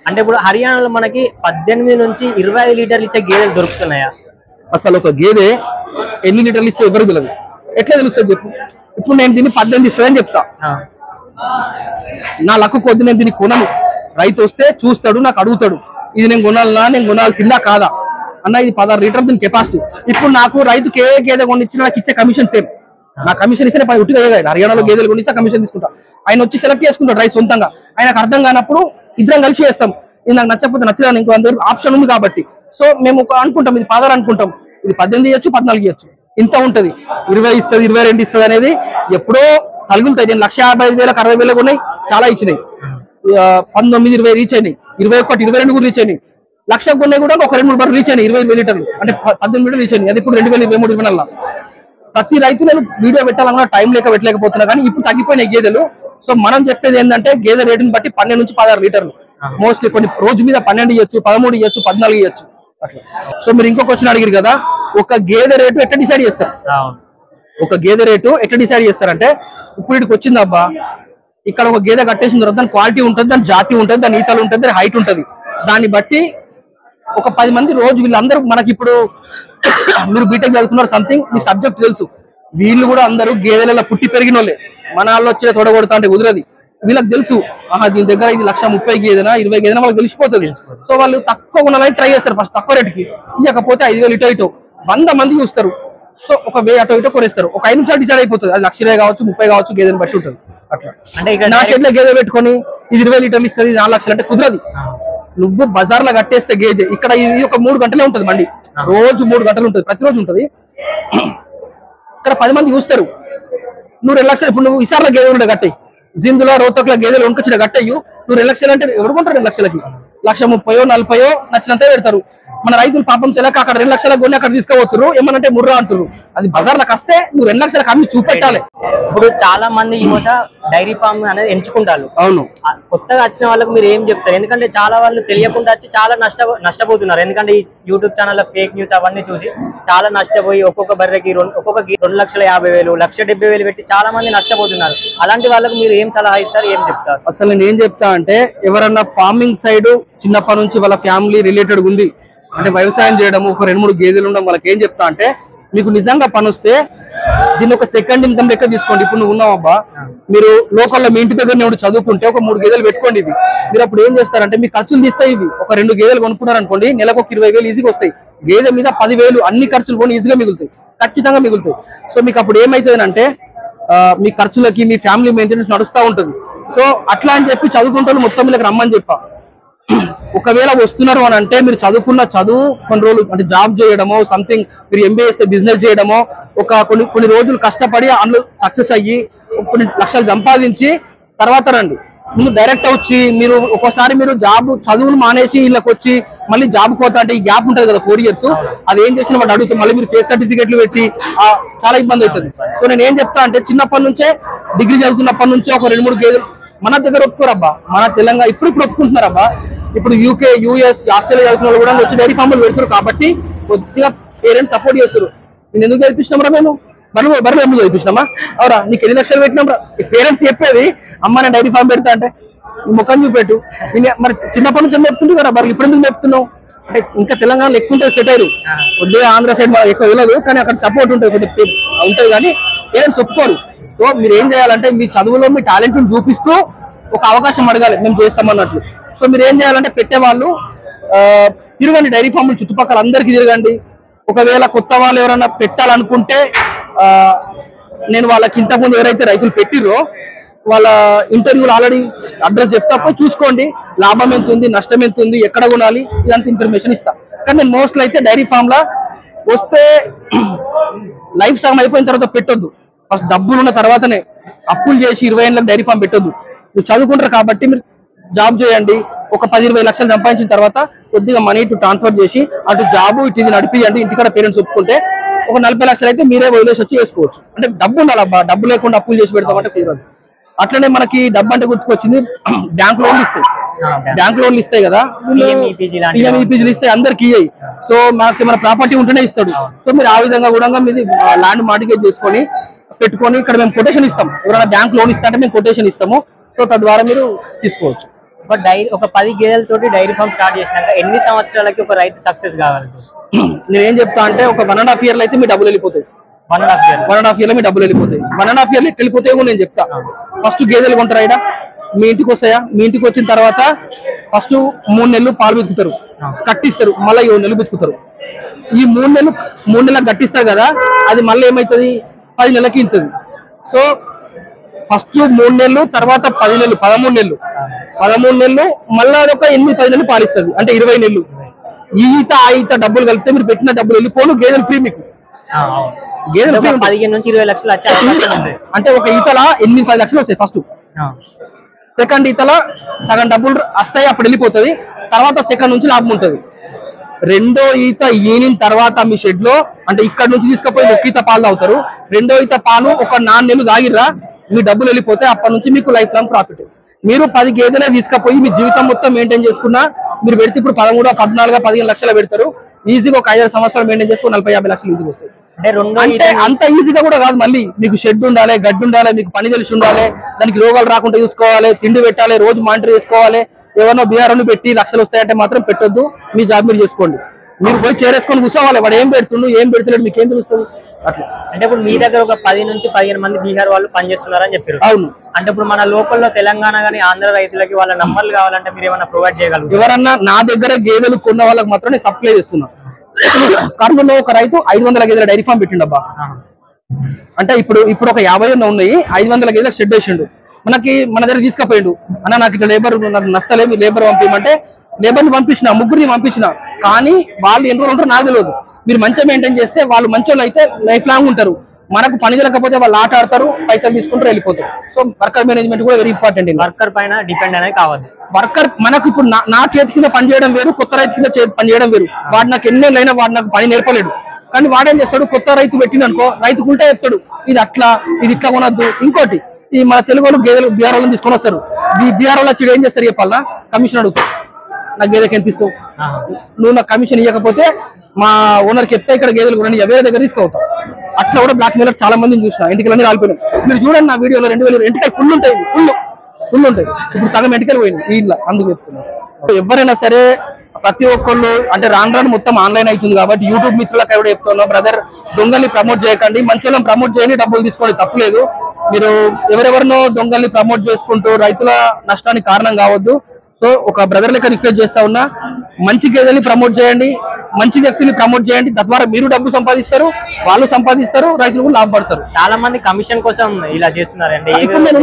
అంటే ఇప్పుడు హర్యానాలో మనకి 18 నుంచి 25 లీటర్లు ఇచ్చే గేదెలు దొరుకుతున్నాయా? అసలు ఒక గేదె ఎన్ని లీటర్లు ఇస్తే ఎవరికి తెలియదు. ఎట్లా తెలుస్తుంది చెప్పు? ఇప్పుడు నేను దీన్ని 18 ఇస్తుందని చెప్తా, నా లక్కు కొద్ది నేను దీన్ని కొనను. రైతు వస్తే చూస్తాడు, నాకు అడుగుతాడు ఇది నేను కొనాలన్నా, నేను కొనాల్సిందా కాదా అన్న, ఇది 16 లీటర్ దీని కెపాసిటీ. ఇప్పుడు నాకు రైతుకి ఏ గేదె కొనిచ్చినా నాకు ఇచ్చే కమిషన్ సేమ్. నా కమిషన్ ఇస్తే నేను ఉట్టిగా హర్యానాలో గేదెలు కొనిస్తే కమిషన్ తీసుకుంటా. ఆయన వచ్చి సెలెక్ట్ చేసుకుంటాడు రైతు సొంతంగా. ఆయనకు అర్థం కానప్పుడు ఇద్దరం కలిసి చేస్తాం. ఇది నాకు నచ్చకపోతే నచ్చదని ఇంకో ఆప్షన్ ఉంది కాబట్టి. సో మేము అనుకుంటాం ఇది 16 అనుకుంటాం, ఇది 18 ఇవ్వచ్చు, 14 ఇవ్వచ్చు, ఇంత ఉంటది. 20 ఇస్తుంది, 22 ఇస్తుంది అనేది ఎప్పుడో తగులుతాయి. నేను 1,55,000 60,000 ఉన్నాయి, చాలా ఇచ్చినాయి. 19, 20 రీచ్ అయినాయి, 21, 22 కూడా రీచ్ అయినాయి. 1,00,000 కొన్నాయి కూడా ఒక 2-3 బార్ రీచ్ అయినాయి. 20 లీటర్లు అంటే 18 లీటర్లు రీచ్ అయినాయి. అది ఇప్పుడు 2023, 24. ప్రతి రైతు నేను వీడియో పెట్టాలన్నా టైం లేక పెట్టలేకపోతున్నా, కానీ ఇప్పుడు తగ్గిపోయినాయి గేదెలు. సో మనం చెప్పేది ఏంటంటే గేదె రేటుని బట్టి 12 నుంచి 16 లీటర్లు మోస్ట్లీ. కొన్ని రోజు మీద 12 ఇవ్వచ్చు, 13 ఇవ్వచ్చు, 14 ఇవ్వచ్చు అట్లా. సో మీరు ఇంకో క్వశ్చన్ అడిగారు కదా, ఒక గేదె రేటు ఎట్లా డిసైడ్ చేస్తారు? ఒక గేదె రేటు ఎట్లా డిసైడ్ చేస్తారంటే, ఇప్పుడు ఇక్కడికి వచ్చింది అబ్బా, ఇక్కడ ఒక గేదె కట్టేసిన తర్వాత దాని క్వాలిటీ ఉంటుంది, దాని జాతి ఉంటుంది, దాని ఈతలు ఉంటుంది, దాని హైట్ ఉంటుంది. దాన్ని బట్టి ఒక 10 మంది రోజు వీళ్ళందరూ మనకి ఇప్పుడు మీరు బీటెక్ చదువుతున్నారు సంథింగ్, మీ సబ్జెక్ట్ తెలుసు, వీళ్ళు కూడా అందరూ గేదెలలో పుట్టి పెరిగిన వాళ్ళే. మన వాళ్ళు వచ్చే తొడగొడతా అంటే కుదరది. వీళ్ళకి తెలుసు, ఆహా దీని దగ్గర ఇది 1,30,000 గేదెనా 20 గేదెనా వాళ్ళకి తెలిసిపోతుంది. సో వాళ్ళు తక్కువ ఉన్నదని ట్రై చేస్తారు ఫస్ట్, తక్కువ రేటుకి. ఇవ్వకపోతే 5,000 ఇటో ఇటో 100 మంది చూస్తారు. సో ఒక 1000 అటో ఇటో కొనేస్తారు. ఒక 5 నిమిషాలు డిసైడ్ అయిపోతుంది. అది 1,00,000 కావచ్చు, 30 కావచ్చు, గేదెని బట్టి ఉంటుంది అట్లా. అంటే నా షెడ్లో గేదె పెట్టుకొని ఇది 20 లీటర్లు ఇస్తుంది, 4 లక్షలు అంటే కుదరదు. నువ్వు బజార్ లో కట్టేస్తే గేజే ఇక్కడ ఇది ఒక 3 గంటలే ఉంటుంది మండి, రోజు 3 గంటలు ఉంటుంది, ప్రతిరోజు ఉంటుంది. ఇక్కడ 10 మంది చూస్తారు. నువ్వు 2 లక్షలు, ఇప్పుడు నువ్వు ఇసార్ల గేదెలు ఉండే కట్టాయి, జిందులో రోతకుల గేదెలు వంకొచ్చిన కట్టయ్యు, నువ్వు 2 లక్షలు అంటే ఎవరు కొంటారు? 2 లక్షలకి 1,30,000, 40,000 నచ్చినంతే పెడతారు. మన రైతులు పాపం తెలియక అక్కడ 2 లక్షలకు కొని అక్కడ తీసుకోవచ్చురు, ఏమనంటే ముర్రా అంటారు. అది బజార్లకు వస్తే నువ్వు 2 లక్షలకు అమ్మి చూపెట్టాలి. ఇప్పుడు చాలా మంది యువత డైరీ ఫార్మ్ అనేది ఎంచుకుంటారు. అవును, కొత్తగా వచ్చిన వాళ్ళకి మీరు ఏం చెప్తారు? ఎందుకంటే చాలా వాళ్ళు తెలియకుండా వచ్చి చాలా నష్టపోతున్నారు. ఎందుకంటే ఈ యూట్యూబ్ ఛానల్ ఫేక్ న్యూస్ అవన్నీ చూసి చాలా నష్టపోయి ఒక్కొక్క బర్రెకి 2,50,000, 1,70,000 పెట్టి చాలా మంది నష్టపోతున్నారు. అలాంటి వాళ్ళకి మీరు ఏం సలహా ఇస్తారు, ఏం చెప్తారు? అసలు నేను ఏం చెప్తా అంటే, ఎవరన్నా ఫార్మింగ్ సైడ్ చిన్నప్పటి నుంచి వాళ్ళ ఫ్యామిలీ రిలేటెడ్ ఉంది అంటే వ్యవసాయం చేయడము, ఒక 2-3 గేదెలు ఉండడం, వాళ్ళకి ఏం చెప్తా అంటే, మీకు నిజంగా పని వస్తే దీన్ని ఒక సెకండ్ ఇన్కమ్ లెక్క తీసుకోండి. ఇప్పుడు నువ్వు ఉన్నావు అబ్బా, మీరు లోకల్లో మీ ఇంటి దగ్గర నువ్వు చదువుకుంటే ఒక 3 గేదెలు పెట్టుకోండి. ఇది మీరు అప్పుడు ఏం చేస్తారంటే మీ ఖర్చులు తీస్తాయి. ఇవి ఒక 2 గేదెలు కొనుక్కున్నారు అనుకోండి, నెలకు ఒక 20,000 ఈజీగా వస్తాయి. గేదె మీద 10,000 అన్ని ఖర్చులు పోనీ ఈజీగా మిగులుతాయి, ఖచ్చితంగా మిగులుతాయి. సో మీకు అప్పుడు ఏమైతుంది అంటే మీ ఖర్చులకి మీ ఫ్యామిలీ మెయింటెనెన్స్ నడుస్తూ ఉంటుంది. సో అట్లా అని చెప్పి చదువుకుంటే మొత్తం వీళ్ళకి రమ్మని చెప్పా. ఒకవేళ వస్తున్నారు అని అంటే మీరు చదువుకున్న చదువు కొన్ని రోజులు అంటే జాబ్ చేయడమో సంథింగ్, మీరు ఎంబీఏ చేస్తే బిజినెస్ చేయడమో, ఒక కొన్ని రోజులు కష్టపడి అందులో సక్సెస్ అయ్యి కొన్ని లక్షలు సంపాదించి తర్వాత రండి. ముందు డైరెక్ట్ వచ్చి మీరు ఒక్కోసారి మీరు జాబ్ చదువులు మానేసి వీళ్ళకి వచ్చి మళ్ళీ జాబ్ పోతా అంటే ఈ గ్యాప్ ఉంటుంది కదా 4 years, అది ఏం చేసిన వాడు అడుగుతాం, మళ్ళీ మీరు ఫేక్ సర్టిఫికెట్లు పెట్టి చాలా ఇబ్బంది అవుతుంది. సో నేను ఏం చెప్తా అంటే, చిన్నప్పటి నుంచే డిగ్రీ చదువుతున్నప్పటి నుంచే ఒక 2-3 గేదెలు మన దగ్గర ఒప్పుకోరబ్బా. మన తెలంగాణ ఇప్పుడు ఒప్పుకుంటున్నారబ్బా. ఇప్పుడు UK, US, ఆస్ట్రేలియా చదువుకున్న వాళ్ళు కూడా వచ్చి డైరీ ఫార్మ్లు పెడతారు. కాబట్టి కొద్దిగా పేరెంట్స్ సపోర్ట్ చేస్తారు. నేను ఎందుకు చదివిస్తున్నాం రా, మేము బరువు ఎందుకు చదివిస్తున్నామా? అవురా, నీకు 10 లక్షలు పెట్టినాం రా. పేరెంట్స్ చెప్పేది, అమ్మ నేను డైరీ ఫార్మ్ పెడతా అంటే ముఖం చూపెట్టు. మరి చిన్నప్పటి నుంచి చెప్తుంటు కదా బర్రెలు, ఇప్పుడు ఎందుకు చెప్తున్నావు అంటే ఇంకా తెలంగాణలో ఎక్కువ ఉంటుంది సెట్ అయ్యారు. కొద్దిగా ఆంధ్ర సైడ్ ఎక్కువ వెళ్ళదు, కానీ అక్కడ సపోర్ట్ ఉంటుంది, కొద్దిగా ఉంటుంది, కానీ పేరెంట్స్ ఒప్పుకోరు. సో మీరు ఏం చేయాలంటే మీ చదువులో మీ టాలెంట్ చూపిస్తూ ఒక అవకాశం అడగాలి, మేము చేస్తామన్నట్లు. సో మీరు ఏం చేయాలంటే పెట్టేవాళ్ళు తిరగండి, డైరీ ఫార్మ్ చుట్టుపక్కల అందరికీ తిరగండి. ఒకవేళ కొత్త వాళ్ళు ఎవరైనా పెట్టాలనుకుంటే నేను వాళ్ళకి ఇంతకుముందు ఎవరైతే రైతులు పెట్టిరో వాళ్ళ ఇంటర్వ్యూలు ఆల్రెడీ అడ్రస్ చెప్తా, చూసుకోండి. లాభం ఎంత ఉంది, నష్టం ఎంత ఉంది, ఎక్కడ కొనాలి, ఇదంతా ఇన్ఫర్మేషన్ ఇస్తా. కానీ నేను మోస్ట్లీ అయితే డైరీ ఫామ్ లా వస్తే లైఫ్ సగం అయిపోయిన తర్వాత పెట్టొద్దు. ఫస్ట్ డబ్బులు ఉన్న తర్వాతనే అప్పులు చేసి 20 ఏళ్ళకి డైరీ ఫామ్ పెట్టొద్దు. మీరు చదువుకుంటారు కాబట్టి మీరు జాబ్ చేయండి. ఒక 10-20 లక్షలు సంపాదించిన తర్వాత కొద్దిగా మనీ ట్రాన్స్ఫర్ చేసి అటు జాబ్ ఇటు ఇది నడిపియండి. ఇంటికాడ పేరెంట్స్ ఒప్పుకుంటే ఒక 40 లక్షలు అయితే మీరే వదిలేసి వచ్చి చేసుకోవచ్చు. అంటే డబ్బు ఉండాలి అబ్బా, డబ్బు లేకుండా అప్పులు చేసి పెడతామంటే కుదరదు. అట్లనే మనకి డబ్బు అంటే గుర్తుకొచ్చింది, బ్యాంక్ లోన్లు ఇస్తాయి. బ్యాంక్ లోన్లు ఇస్తాయి కదా, పిఎంఈపీజీలు ఇస్తాయి, అందరికి ఇయ్యాయి. సో మనకి మన ప్రాపర్టీ ఉంటేనే ఇస్తాడు. సో మీరు ఆ విధంగా కూడా మీది ల్యాండ్ మార్టిగేజ్ చేసుకొని పెట్టుకొని ఇక్కడ మేము కొటేషన్ ఇస్తాం. ఎవరైనా బ్యాంక్ లోన్ ఇస్తా అంటే మేము కొటేషన్ ఇస్తాము. సో తద్వారా మీరు తీసుకోవచ్చు. ఒక 10 గేదెలతోటి డైరీ ఫామ్ స్టార్ట్ చేసినాక ఎన్ని సంవత్సరాలకి ఒక రైతు సక్సెస్ కావాలి? నేనేం చెప్తా అంటే ఒక 1.5 year అయితే మీ డబ్బులు వెళ్ళిపోతాయి. 1.5 year 1.5 year మీ డబ్బులు వెళ్ళిపోతాయి. 1.5 year వెళ్ళిపోతాయి కూడా నేను చెప్తా. ఫస్ట్ గేదెలు కొంటారా ఇక్కడ మీ ఇంటికి వస్తాయా? మీ ఇంటికి వచ్చిన తర్వాత ఫస్ట్ 3 నెలలు పాలు బితుకుతారు, కట్టిస్తారు, మళ్ళీ 7 నెలలు బితుకుతారు. ఈ 3 నెలలకు కట్టిస్తారు కదా, అది మళ్ళీ ఏమవుతుంది 10 నెలలకి ఇంతుంది. సో ఫస్ట్ 3 నెలలు, తర్వాత 10 నెలలు, 13 నెలలు, 13 నెలలు, మళ్ళీ అదొక 8-10 నెలలు పాలిస్తుంది, అంటే 20 నెలలు. ఆ ఈత డబ్బులు కలిపితే మీరు పెట్టిన డబ్బులు వెళ్ళిపోను, గేదెలు ఫ్రీ మీకు. గేదెలు ఫ్రీ 15 నుంచి 20 లక్షలు వచ్చే అవకాశం ఉంది. అంటే ఒక ఈతలా 8-10 లక్షలు వస్తాయి ఫస్ట్. సెకండ్ ఈతల సగం డబ్బులు వస్తాయి, అప్పుడు వెళ్ళిపోతుంది. తర్వాత సెకండ్ నుంచి లాభం ఉంటుంది. రెండో ఈత ఈనిన తర్వాత మీ షెడ్ లో, అంటే ఇక్కడ నుంచి తీసుకుపోయి ఒక ఈత పాలు తాగుతారు. రెండో ఈత పాలు ఒక 4 నెలలు తాగిర్రా, మీ డబ్బులు వెళ్ళిపోతే అప్పటి నుంచి మీకు లైఫ్ లాంగ్ ప్రాఫిట్. మీరు 10 గేదెలే తీసుకుపోయి మీ జీవితం మొత్తం మెయింటైన్ చేసుకున్నా, మీరు పెడితే ఇప్పుడు 13, 14, 15 లక్షలు పెడతారు. ఈజీగా ఒక 5 సంవత్సరాలు మెయింటైన్ చేసుకుని 40-50 లక్షలు ఈజీగా వస్తాయి. అంటే అంత ఈజీగా కూడా కాదు. మళ్ళీ మీకు షెడ్ ఉండాలి, గడ్డి ఉండాలి, మీకు పని తెలిసి ఉండాలి, దానికి రోగాలు రాకుండా చూసుకోవాలి, తిండి పెట్టాలి, రోజు మానిటర్ చేసుకోవాలి. ఎవరినో బీఆర్ఓని పెట్టి లక్షలు వస్తాయంటే మాత్రం పెట్టొద్దు. మీ జాబ్ మీరు చేసుకోండి. మీరు పోయి చేరేసుకొని కూర్చోవాలి. వాడు ఏం పెడుతుండు ఏం పెడతలేడు మీకు ఏం తెలుస్తుంది అట్లా. అంటే ఇప్పుడు మీ దగ్గర ఒక 10 నుంచి 15 మంది బీహార్ వాళ్ళు పనిచేస్తున్నారని చెప్పారు. అవును. అంటే ఇప్పుడు మన లోకల్లో తెలంగాణ గానీ ఆంధ్ర రైతులకి వాళ్ళ నంబర్లు కావాలంటే మీరు ఏమైనా ప్రొవైడ్ చేయగలరు? ఎవరన్నా నా దగ్గర గేదెలు కొన్న వాళ్ళకి మాత్రం నేను సప్లై చేస్తున్నా. కర్నూలులో ఒక రైతు 500 గేదెల డైరీ ఫామ్ పెట్టిండబ్బా. అంటే ఇప్పుడు ఒక 50 ఉన్నాయి, 500 గేదెలకు షెడ్ వేసిండు. మన దగ్గర తీసుకుపోయిండు. అన్న నాకు ఇట్లా లేబర్ నాకు నష్టలేదు, లేబర్ పంపించమంటే లేబర్ని పంపించిన, 3 పంపించిన. కానీ వాళ్ళు ఎన్ని రోజులు ఉంటారో నాకు తెలియదు. మీరు మంచిగా మెయింటైన్ చేస్తే వాళ్ళు మంచోళ్ళు అయితే లైఫ్ లాంగ్ ఉంటారు. మనకు పని చేయకపోతే వాళ్ళు ఆట ఆడతారు, పైసలు తీసుకుంటారు, వెళ్ళిపోతారు. సో వర్కర్ మేనేజ్మెంట్ కూడా వెరీ ఇంపార్టెంట్. వర్కర్ పైన డిపెండ్ అనేది కావాలి. వర్కర్ మనకు ఇప్పుడు నా చేతి కింద పని చేయడం వేరు, కొత్త రైతు కింద పని చేయడం వేరు. వాడు నాకు ఎన్నేళ్ళైనా వాడు నాకు పని నేర్పలేడు. కానీ వాడేం చేస్తాడు, కొత్త రైతు పెట్టింది అనుకో, రైతుకుంటే చెప్తాడు ఇది అట్లా, ఇది ఇట్లా కొనద్దు. ఇంకోటి ఈ మన తెలుగు వాళ్ళు గేదెలు బీఆర్ వాళ్ళని తీసుకొని వస్తారు. బీఆర్ వాళ్ళు వచ్చి ఏం చేస్తారు చెప్పాలన్నా, కమిషన్ అడుగుతారు. నాకు గేదెకి ఎంత ఇస్తావు, నువ్వు నాకు కమిషన్ ఇవ్వకపోతే మా ఓనర్కి చెప్తే ఇక్కడ గేదెలు కూడా వేరే దగ్గర తీసుకుపోతావు. అట్లా కూడా బ్లాక్ మెయిలర్ చాలా మందిని చూసిన, ఇంటికి రాలిపోయినాయి. మీరు చూడండి నా వీడియోలో 2000 ఎంటికలు ఫుల్ ఉంటాయి, ఫుల్ ఉంటాయి. ఇప్పుడు సగం ఎంటికలు పోయింది వీళ్ళ. అందుకు చెప్తున్నాను, ఎవరైనా సరే ప్రతి ఒక్కళ్ళు అంటే రాను మొత్తం ఆన్లైన్ అవుతుంది కాబట్టి యూట్యూబ్ మిత్రులకు ఎవరు చెప్తున్నా, బ్రదర్ దొంగల్ని ప్రమోట్ చేయకండి, మంచి వాళ్ళని ప్రమోట్ చేయండి, డబ్బులు తీసుకోండి, తప్పులేదు. మీరు ఎవరెవరినో దొంగల్ని ప్రమోట్ చేసుకుంటూ రైతుల నష్టానికి కారణం కావద్దు. సో ఒక బ్రదర్ లెక్క రిక్వెస్ట్ చేస్తా ఉన్నా, మంచి గేదెల్ని ప్రమోట్ చేయండి, మంచి వ్యక్తిని ప్రమోట్ చేయండి. తద్వారా మీరు డబ్బు సంపాదిస్తారు, వాళ్ళు సంపాదిస్తారు, రైతులు కూడా లాభపడతారు. చాలా మంది కమిషన్ కోసం ఇలా చేస్తున్నారండి. ఇప్పుడు నేను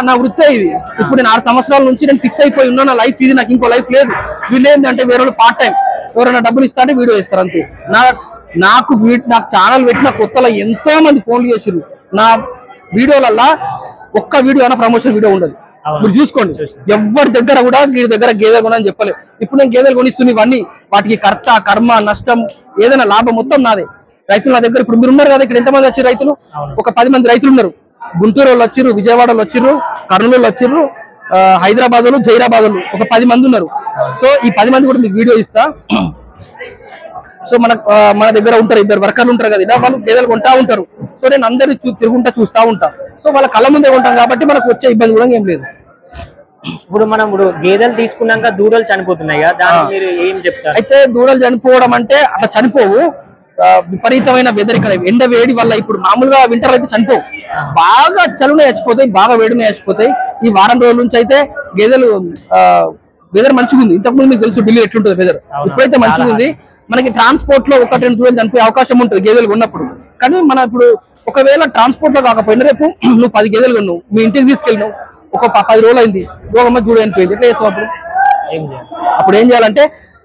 నా వృత్తే ఇది. ఇప్పుడు నేను 6 సంవత్సరాల నుంచి నేను ఫిక్స్ అయిపోయి ఉన్నా, నా లైఫ్ ఇది, నాకు ఇంకో లైఫ్ లేదు. వీళ్ళు ఏంటంటే వేరే వాళ్ళు పార్ట్ టైం ఎవరైనా డబ్బులు ఇస్తా అంటే వీడియో ఇస్తారు అంతే. నాకు ఛానల్ పెట్టిన కొత్తలో ఎంతో మంది ఫోన్లు చేసారు. నా వీడియోలల్లా ఒక్క వీడియో అయినా ప్రమోషన్ వీడియో ఉండదు. మీరు చూసుకోండి, ఎవరి దగ్గర కూడా వీడి దగ్గర గేదెలు కొనని చెప్పలేదు. ఇప్పుడు నేను గేదెలు కొనిస్తున్నా, ఇవన్నీ వాటికి కర్త కర్మ నష్టం ఏదైనా లాభం మొత్తం నాదే. రైతులు నా దగ్గర ఇప్పుడు మీరు ఉన్నారు కదా, ఇక్కడ ఎంతమంది వచ్చారు రైతులు, ఒక 10 మంది రైతులు ఉన్నారు. గుంటూరు వాళ్ళు వచ్చిర్రు, విజయవాడ వాళ్ళు వచ్చిర్రు, కర్నూలు వాళ్ళు వచ్చిర్రు, హైదరాబాద్ వాళ్ళు, జైరాబాద్ వాళ్ళు ఒక 10 మంది ఉన్నారు. సో ఈ 10 మంది కూడా మీకు వీడియో ఇస్తా. సో మన దగ్గర ఉంటారు 2 వర్కర్లు ఉంటారు కదా, ఇలా వాళ్ళు గేదెలు కొంటా ఉంటారు. సో నేను అందరి తిరుగుంటా చూస్తా ఉంటా. సో వాళ్ళ కళ్ళ ముందే ఉంటాం కాబట్టి మనకు వచ్చే ఇబ్బంది కూడా ఏం లేదు. ఇప్పుడు మనం గేదెలు తీసుకున్నాక దూడలు చనిపోతున్నాయి కదా, దాన్ని మీరు ఏం చెప్తారు? అయితే దూడలు చనిపోవడం అంటే అట్లా చనిపోవు, విపరీతమైన వెదరిక ఎండ వేడి వల్ల. ఇప్పుడు మామూలుగా వింటర్ అయితే చనిపోవు, బాగా చలునే చచ్చిపోతాయి, బాగా వేడినే చచ్చిపోతాయి. ఈ వారం రోజుల నుంచి అయితే గేదెలు వెదర్ మంచిగా ఉంది. ఇంతకుముందు మీకు తెలుసు ఢిల్లీ ఎట్లుంటుంది వెదర్, ఇప్పుడైతే మంచిగా ఉంది. మనకి ట్రాన్స్పోర్ట్ లో 1-2 దూడలు చనిపోయే అవకాశం ఉంటుంది గేదెలు ఉన్నప్పుడు. కానీ మన ఇప్పుడు ఒకవేళ ట్రాన్స్పోర్ట్ లో కాకపోయినా రేపు నువ్వు 10 గేదెలు కొన్నావు, మీ ఇంటికి తీసుకెళ్ళినావు, ఒక 10 రోజులు అయింది, రోగమ్మ దూడ చనిపోయింది, ఎట్లా చేస్తావు? అప్పుడు ఏం చేయాలంటే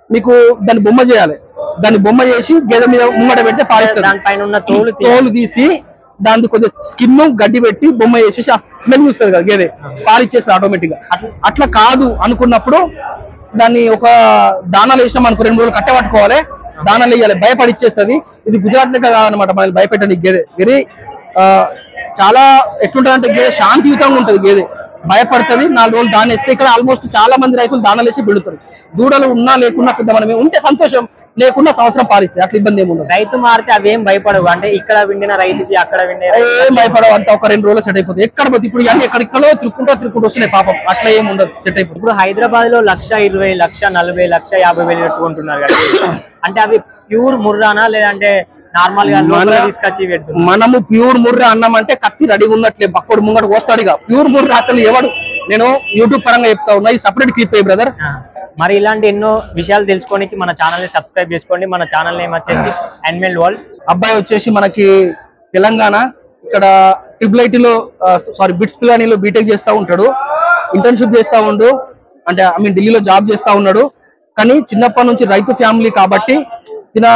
మీకు దాన్ని బొమ్మ చేయాలి. దాన్ని బొమ్మ చేసి గేదె మీద ముంగట పెడితే పాలిస్తుంది. దానిపైన ఉన్న తోలు తీసి దానికి కొంచెం స్కిన్ గడ్డి పెట్టి బొమ్మ చేసేసి ఆ స్మెల్ చూస్తుంది కదా గేదె, పాలిచ్చేస్తుంది ఆటోమేటిక్ గా. అట్లా కాదు అనుకున్నప్పుడు దాన్ని ఒక దానాలు వేసినాం అనుకో, 2 రోజులు కట్టె పట్టుకోవాలి, దానాలు వేయాలి, భయపడిచ్చేస్తుంది. ఇది గుజరాత్ లెక్క కాదనమాట, మనల్ని భయపెట్టండి. గేదె వెరీ చాలా ఎట్లుంటది అంటే గేదె శాంతియుతంగా ఉంటుంది. గేదె భయపడుతుంది. 4 రోజులు దాని వేస్తే ఇక్కడ ఆల్మోస్ట్ చాలా మంది రైతులు దానాలు వేసి పెడుతారు. దూడలు ఉన్నా లేకున్నా పెద్ద మనమే ఉంటే సంతోషం, లేకుండా సంవత్సరం పాలిస్తాయి, అట్లా ఇబ్బంది ఏమి ఉండదు. రైతు మారితే అవేం భయపడవు, అంటే ఇక్కడ విండిన రైతుకి అక్కడ విండే ఏం భయపడవు, అంత ఒక 2 రోజులు సెట్ అయిపోతుంది. ఎక్కడ పోతే ఇప్పుడు ఇవన్నీ ఎక్కడికలో తిరుక్కుంటూ వస్తున్నాయి పాపం, అట్లా ఏమి ఉండదు, సెట్ అయిపోతుంది. ఇప్పుడు హైదరాబాద్ లో 1,20,000, 1,40,000, 1,50,000 పెట్టుకుంటున్నారు కదా, అంటే అవి ప్యూర్ ముర్రానా లేదంటే నార్మల్ గా తీసుకొచ్చి పెడుతున్నారు? మనము ప్యూర్ ముర్రా అన్నం అంటే కత్తి రెడీగా ఉన్నట్లే పక్కడు ముంగడు వస్తాడు ఇక. ప్యూర్ ముర్రా అసలు ఎవడు, నేను యూట్యూబ్ పరంగా చెప్తా ఉన్నా, ఈ సపరేట్ క్లిప్ అయ్యి బ్రదర్. మరి ఇలాంటి ఎన్నో విషయాలు తెలుసుకోనికి మన ఛానల్ ని సబ్స్క్రైబ్ చేసుకోండి. మన ఛానల్ నేమ్ వచ్చేసి అనిమల్ వరల్డ్. అబ్బాయి వచ్చేసి మనకి తెలంగాణ, ఇక్కడ ట్రిపుల్ లో బిట్స్ పిలానీలో బీటెక్ చేస్తా ఉంటాడు, ఇంటర్న్షిప్ చేస్తా ఉండు, అంటే ఐ మీన్ ఢిల్లీలో జాబ్ చేస్తా ఉన్నాడు. కానీ చిన్నప్పటి నుంచి రైతు ఫ్యామిలీ కాబట్టి ఈయన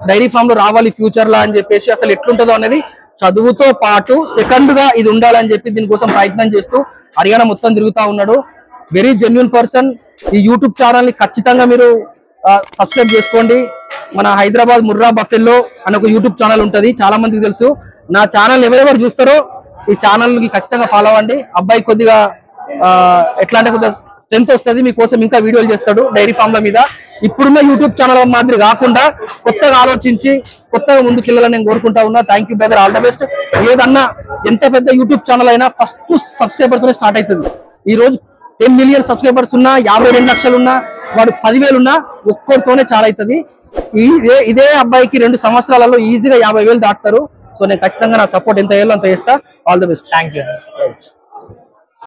డైరీ ఫామ్ లో రావాలి ఫ్యూచర్ లా అని చెప్పేసి, అసలు ఎట్లుంటుందో అనేది చదువుతో పాటు సెకండ్ గా ఇది ఉండాలని చెప్పి దీనికోసం ప్రయత్నం చేస్తూ హర్యానా మొత్తం తిరుగుతా ఉన్నాడు. Very genuine person. ఈ యూట్యూబ్ ఛానల్ ని ఖచ్చితంగా మీరు సబ్స్క్రైబ్ చేసుకోండి. మన హైదరాబాద్ ముర్రా బఫెల్లో అని ఒక యూట్యూబ్ ఛానల్ ఉంటది, చాలా మందికి తెలుసు. నా ఛానల్ ఎవరెవరు చూస్తారో ఈ ఛానల్ కి ఖచ్చితంగా ఫాలో అవ్వండి. అబ్బాయి కొద్దిగా ఎట్లా అంటే కొద్దిగా స్ట్రెంత్ వస్తుంది, మీకోసం ఇంకా వీడియోలు చేస్తాడు డైరీ ఫామ్ల మీద. ఇప్పుడున్న యూట్యూబ్ ఛానల్ మాదిరి కాకుండా కొత్తగా ఆలోచించి కొత్తగా ముందుకెళ్ళాలని నేను కోరుకుంటా ఉన్నా. Thank you brother, all the best. ఏదన్నా ఎంత పెద్ద యూట్యూబ్ ఛానల్ అయినా ఫస్ట్ సబ్స్క్రైబర్ తోనే స్టార్ట్ అవుతుంది. ఈ రోజు 10 మిలియన్ సబ్స్క్రైబర్స్ ఉన్నా, 52 లక్షలు ఉన్నా, వాడు 10,000 ఉన్నా, ఒక్కరితోనే చాలా అవుతుంది. ఇదే అబ్బాయికి 2 సంవత్సరాలలో ఈజీగా 50,000 దాటుతారు. సో నేను ఖచ్చితంగా నా సపోర్ట్ ఎంత వేయాలో అంత చేస్తా. All the best. Thank you.